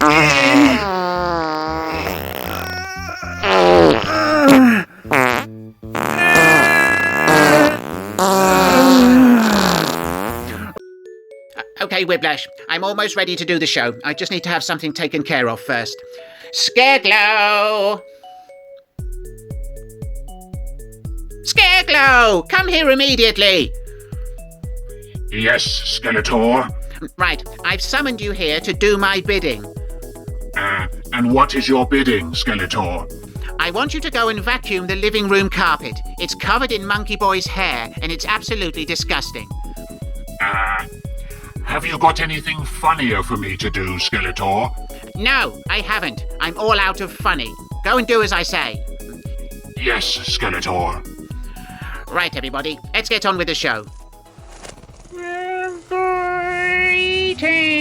Okay, Whiplash, I'm almost ready to do the show. I just need to have something taken care of first. Scareglow! Scareglow! Come here immediately! Yes, Skeletor? Right, I've summoned you here to do my bidding. And what is your bidding, Skeletor? I want you to go and vacuum the living room carpet. It's covered in Monkey Boy's hair, and it's absolutely disgusting. Have you got anything funnier for me to do, Skeletor? No, I haven't. I'm all out of funny. Go and do as I say. Yes, Skeletor. Right, everybody, let's get on with the show. Greetings!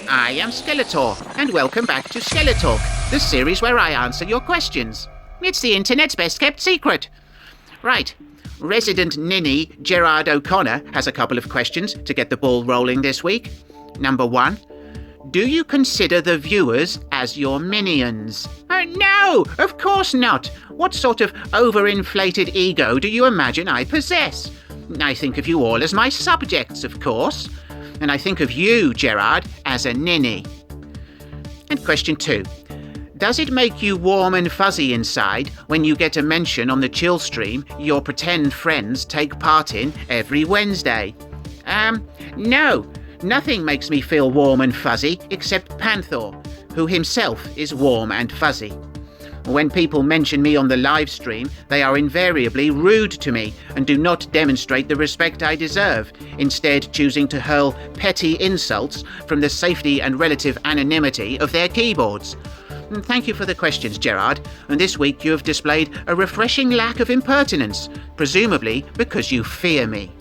I am Skeletor, and welcome back to SkeleTalk, the series where I answer your questions. It's the internet's best-kept secret. Right, resident ninny Gerard O'Connor has a couple of questions to get the ball rolling this week. Number 1. Do you consider the viewers as your minions? No, of course not. What sort of overinflated ego do you imagine I possess? I think of you all as my subjects, of course. And I think of you, Gerard, as a ninny. And question 2. Does it make you warm and fuzzy inside when you get a mention on the chill stream your pretend friends take part in every Wednesday? No. Nothing makes me feel warm and fuzzy except Panther, who himself is warm and fuzzy. When people mention me on the live stream, they are invariably rude to me and do not demonstrate the respect I deserve, instead choosing to hurl petty insults from the safety and relative anonymity of their keyboards. Thank you for the questions, Gerard, and this week you have displayed a refreshing lack of impertinence, presumably because you fear me.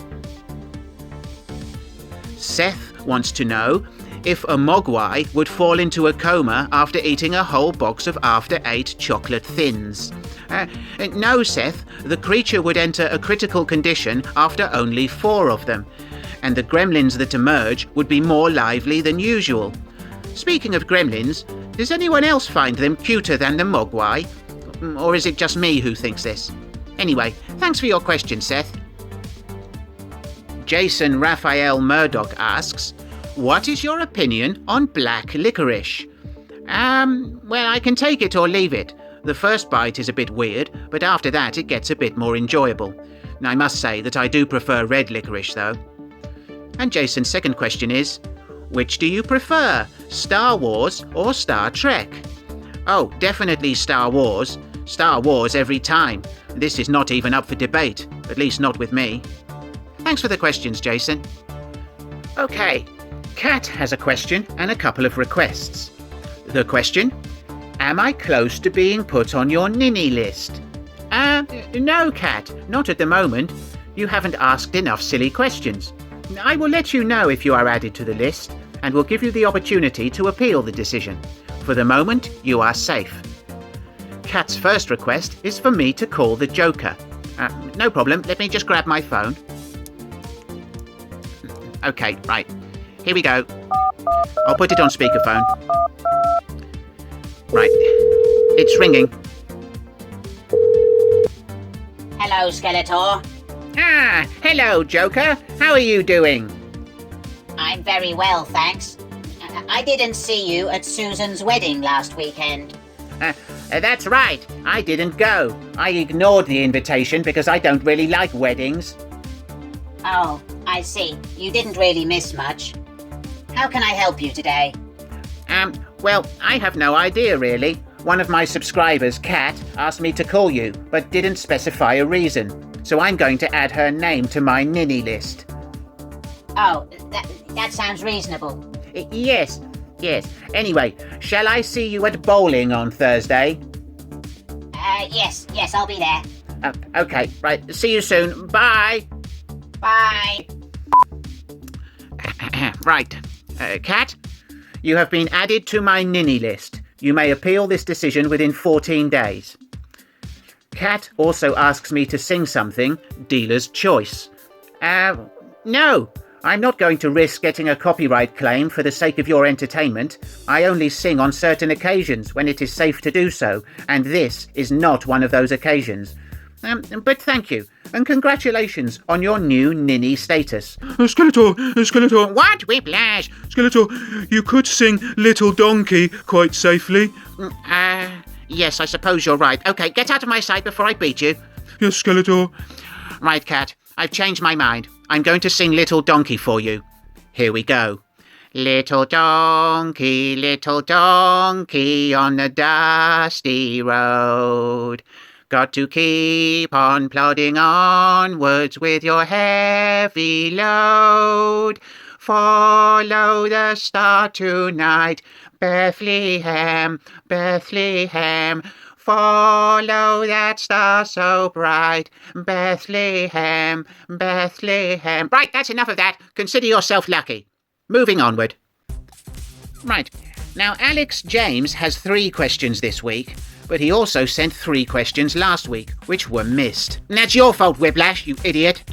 Seth wants to know if a mogwai would fall into a coma after eating a whole box of After 8 chocolate thins. No, Seth, the creature would enter a critical condition after only 4 of them, and the gremlins that emerge would be more lively than usual. Speaking of gremlins, does anyone else find them cuter than the mogwai? Or is it just me who thinks this? Anyway, thanks for your question, Seth. Jason Raphael Murdoch asks, what is your opinion on black licorice? Well, I can take it or leave it. The first bite is a bit weird, but after that it gets a bit more enjoyable. I must say that I do prefer red licorice, though. And Jason's second question is, which do you prefer, Star Wars or Star Trek? Oh, definitely Star Wars. Star Wars every time. This is not even up for debate, at least not with me. Thanks for the questions, Jason. Okay, Kat has a question and a couple of requests. The question, am I close to being put on your ninny list? No, Kat, not at the moment. You haven't asked enough silly questions. I will let you know if you are added to the list, and will give you the opportunity to appeal the decision. For the moment, you are safe. Kat's first request is for me to call the Joker. No problem, let me just grab my phone. Okay, right. Here we go. I'll put it on speakerphone. Right. It's ringing. Hello, Skeletor. Hello, Joker. How are you doing? I'm very well, thanks. I didn't see you at Susan's wedding last weekend. That's right. I didn't go. I ignored the invitation because I don't really like weddings. Oh, I see. You didn't really miss much. How can I help you today? Well, I have no idea, really. One of my subscribers, Kat, asked me to call you, but didn't specify a reason. So I'm going to add her name to my ninny list. Oh, that sounds reasonable. Yes. Anyway, shall I see you at bowling on Thursday? Yes, I'll be there. Okay, right. See you soon. Bye. Bye. Right. Kat, you have been added to my ninny list. You may appeal this decision within 14 days. Kat also asks me to sing something, dealer's choice. No, I'm not going to risk getting a copyright claim for the sake of your entertainment. I only sing on certain occasions when it is safe to do so, and this is not one of those occasions. But thank you, and congratulations on your new ninny status. Skeletor. What, Whiplash? Skeletor, you could sing Little Donkey quite safely. Yes, I suppose you're right. Okay, get out of my sight before I beat you. Yes, Skeletor. Right, Cat, I've changed my mind. I'm going to sing Little Donkey for you. Here we go. Little donkey on the dusty road. Got to keep on plodding onwards with your heavy load. Follow the star tonight, Bethlehem, Bethlehem. Follow that star so bright, Bethlehem, Bethlehem. Right, that's enough of that. Consider yourself lucky. Moving onward. Right, now Alex James has 3 questions this week, but he also sent 3 questions last week, which were missed. And that's your fault, Whiplash, you idiot.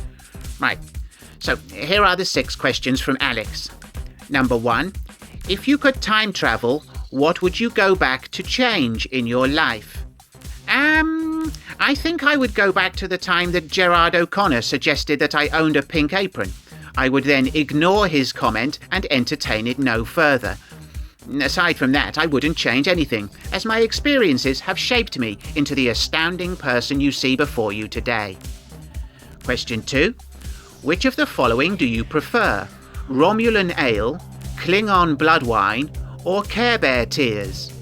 Right, so here are the 6 questions from Alex. Number 1, if you could time travel, what would you go back to change in your life? I think I would go back to the time that Geraldo suggested that I owned a pink apron. I would then ignore his comment and entertain it no further. Aside from that, I wouldn't change anything, as my experiences have shaped me into the astounding person you see before you today. Question 2. Which of the following do you prefer? Romulan ale, Klingon blood wine, or Care Bear tears?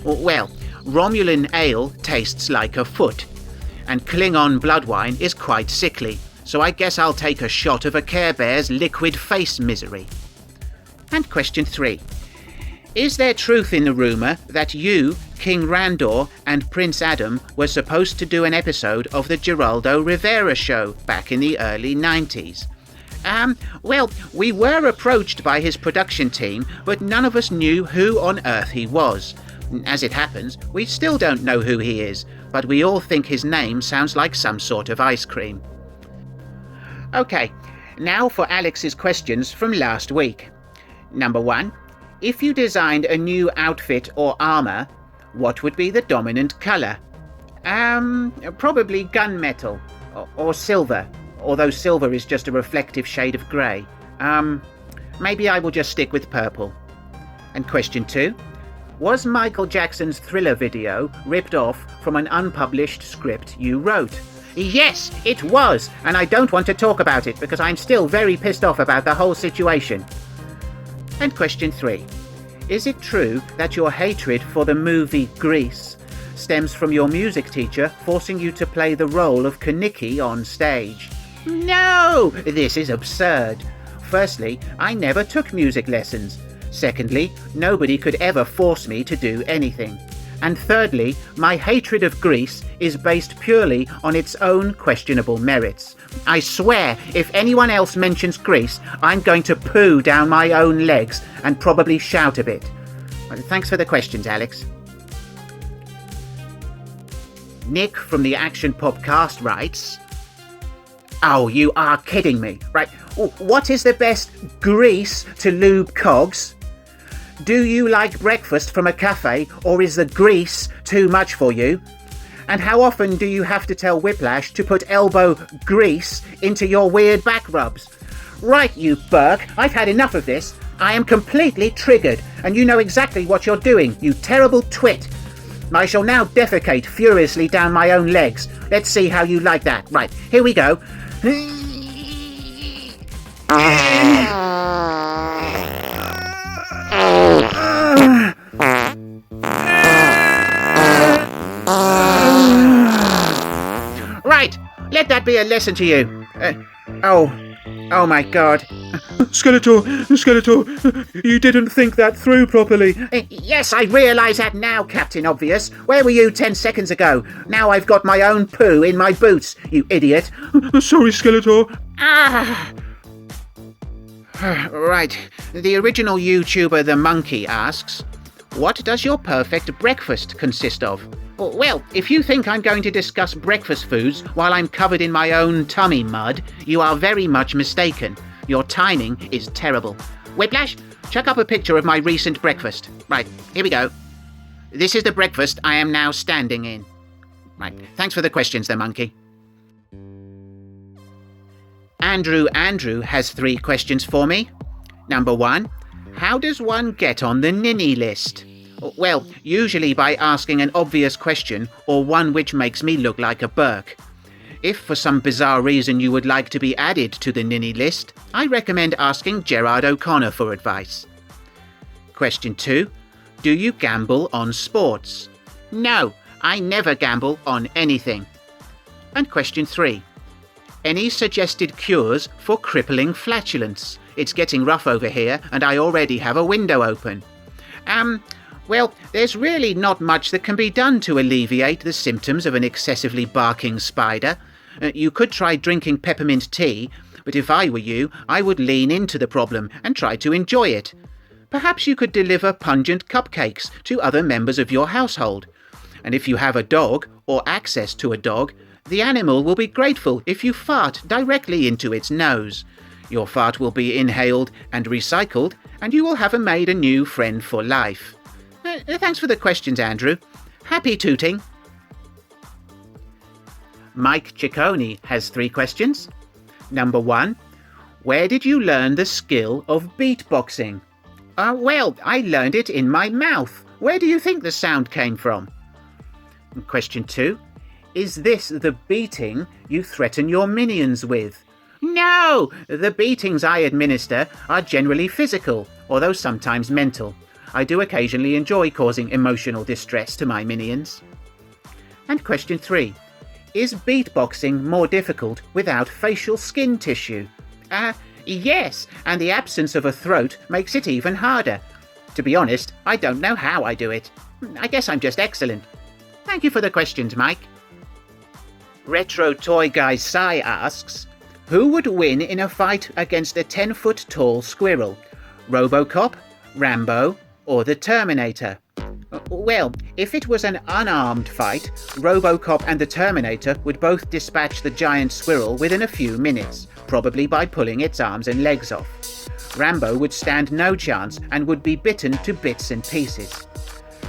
Well, Romulan ale tastes like a foot, and Klingon blood wine is quite sickly, so I guess I'll take a shot of a Care Bear's liquid face misery. And question 3. Is there truth in the rumour that you, King Randor, and Prince Adam were supposed to do an episode of the Geraldo Rivera show back in the early 90s? Well, we were approached by his production team, but none of us knew who on earth he was. As it happens, we still don't know who he is, but we all think his name sounds like some sort of ice cream. Okay, now for Alex's questions from last week. Number 1, if you designed a new outfit or armour, what would be the dominant colour? Probably gunmetal, or silver, although silver is just a reflective shade of grey. Maybe I will just stick with purple. And question 2, was Michael Jackson's Thriller video ripped off from an unpublished script you wrote? Yes, it was, and I don't want to talk about it because I'm still very pissed off about the whole situation. And question 3. Is it true that your hatred for the movie Grease stems from your music teacher forcing you to play the role of Kaniki on stage? No! This is absurd. Firstly, I never took music lessons. Secondly, nobody could ever force me to do anything. And thirdly, my hatred of Greece is based purely on its own questionable merits. I swear, if anyone else mentions Greece, I'm going to poo down my own legs and probably shout a bit. Well, thanks for the questions, Alex. Nick from the Action Popcast writes, oh, you are kidding me. Right, what is the best grease to lube cogs? Do you like breakfast from a cafe, or is the grease too much for you? And how often do you have to tell Whiplash to put elbow grease into your weird back rubs? Right, you Burke, I've had enough of this. I am completely triggered, and you know exactly what you're doing, you terrible twit. I shall now defecate furiously down my own legs. Let's see how you like that. Right, here we go. Right, let that be a lesson to you. Oh my God. Skeletor, you didn't think that through properly. Yes, I realise that now, Captain Obvious. Where were you 10 seconds ago? Now I've got my own poo in my boots, you idiot. Sorry, Skeletor. Right, the original YouTuber The Monkey asks, what does your perfect breakfast consist of? Well, if you think I'm going to discuss breakfast foods while I'm covered in my own tummy mud, you are very much mistaken. Your timing is terrible. Whiplash, chuck up a picture of my recent breakfast. Right, here we go. This is the breakfast I am now standing in. Right, thanks for the questions there, monkey. Andrew has 3 questions for me. Number 1, how does one get on the ninny list? Well, usually by asking an obvious question or one which makes me look like a Burke. If for some bizarre reason you would like to be added to the ninny list, I recommend asking Geraldo for advice. Question 2, do you gamble on sports? No, I never gamble on anything. And question 3, any suggested cures for crippling flatulence? It's getting rough over here and I already have a window open. Well, there's really not much that can be done to alleviate the symptoms of an excessively barking spider. You could try drinking peppermint tea, but if I were you, I would lean into the problem and try to enjoy it. Perhaps you could deliver pungent cupcakes to other members of your household. And if you have a dog, or access to a dog, the animal will be grateful if you fart directly into its nose. Your fart will be inhaled and recycled, and you will have made a new friend for life. Thanks for the questions, Andrew. Happy tooting. Mike Ciccone has 3 questions. Number 1, where did you learn the skill of beatboxing? Well, I learned it in my mouth. Where do you think the sound came from? Question 2, is this the beating you threaten your minions with? No! The beatings I administer are generally physical, although sometimes mental. I do occasionally enjoy causing emotional distress to my minions. And question 3, is beatboxing more difficult without facial skin tissue? Yes, and the absence of a throat makes it even harder. To be honest, I don't know how I do it. I guess I'm just excellent. Thank you for the questions, Mike. Retro Toy Guy Sai asks, who would win in a fight against a 10-foot tall squirrel? RoboCop, Rambo, or the Terminator? Well, if it was an unarmed fight, RoboCop and the Terminator would both dispatch the giant squirrel within a few minutes, probably by pulling its arms and legs off. Rambo would stand no chance and would be bitten to bits and pieces.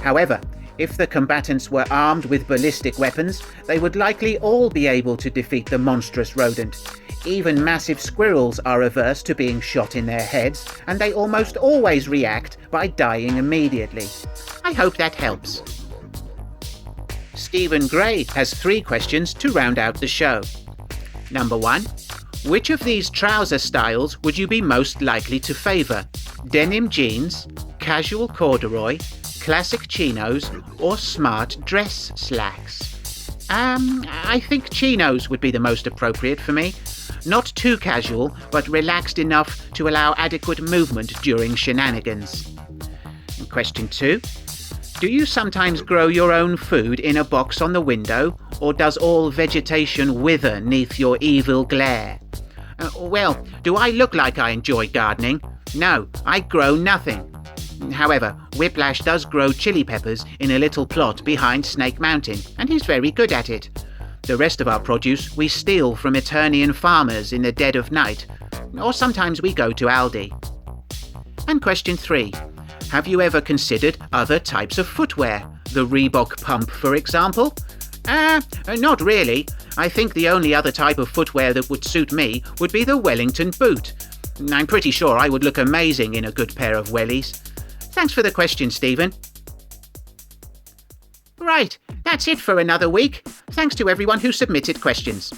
However, if the combatants were armed with ballistic weapons, they would likely all be able to defeat the monstrous rodent. Even massive squirrels are averse to being shot in their heads, and they almost always react by dying immediately. I hope that helps. Stephen Gray has 3 questions to round out the show. Number 1, which of these trouser styles would you be most likely to favour? Denim jeans, casual corduroy, classic chinos, or smart dress slacks? I think chinos would be the most appropriate for me. Not too casual, but relaxed enough to allow adequate movement during shenanigans. Question 2. Do you sometimes grow your own food in a box on the window, or does all vegetation wither neath your evil glare? Well, do I look like I enjoy gardening? No, I grow nothing. However, Whiplash does grow chili peppers in a little plot behind Snake Mountain, and he's very good at it. The rest of our produce we steal from Eternian farmers in the dead of night, or sometimes we go to Aldi. And question 3. Have you ever considered other types of footwear? The Reebok pump, for example? Not really. I think the only other type of footwear that would suit me would be the Wellington boot. I'm pretty sure I would look amazing in a good pair of wellies. Thanks for the question, Stephen. Right, that's it for another week. Thanks to everyone who submitted questions.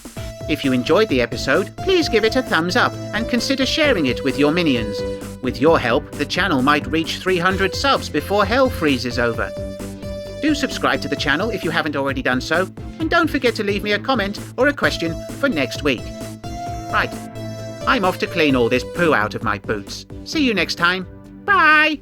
If you enjoyed the episode, please give it a thumbs up and consider sharing it with your minions. With your help, the channel might reach 300 subs before hell freezes over. Do subscribe to the channel if you haven't already done so, and don't forget to leave me a comment or a question for next week. Right, I'm off to clean all this poo out of my boots. See you next time. Bye!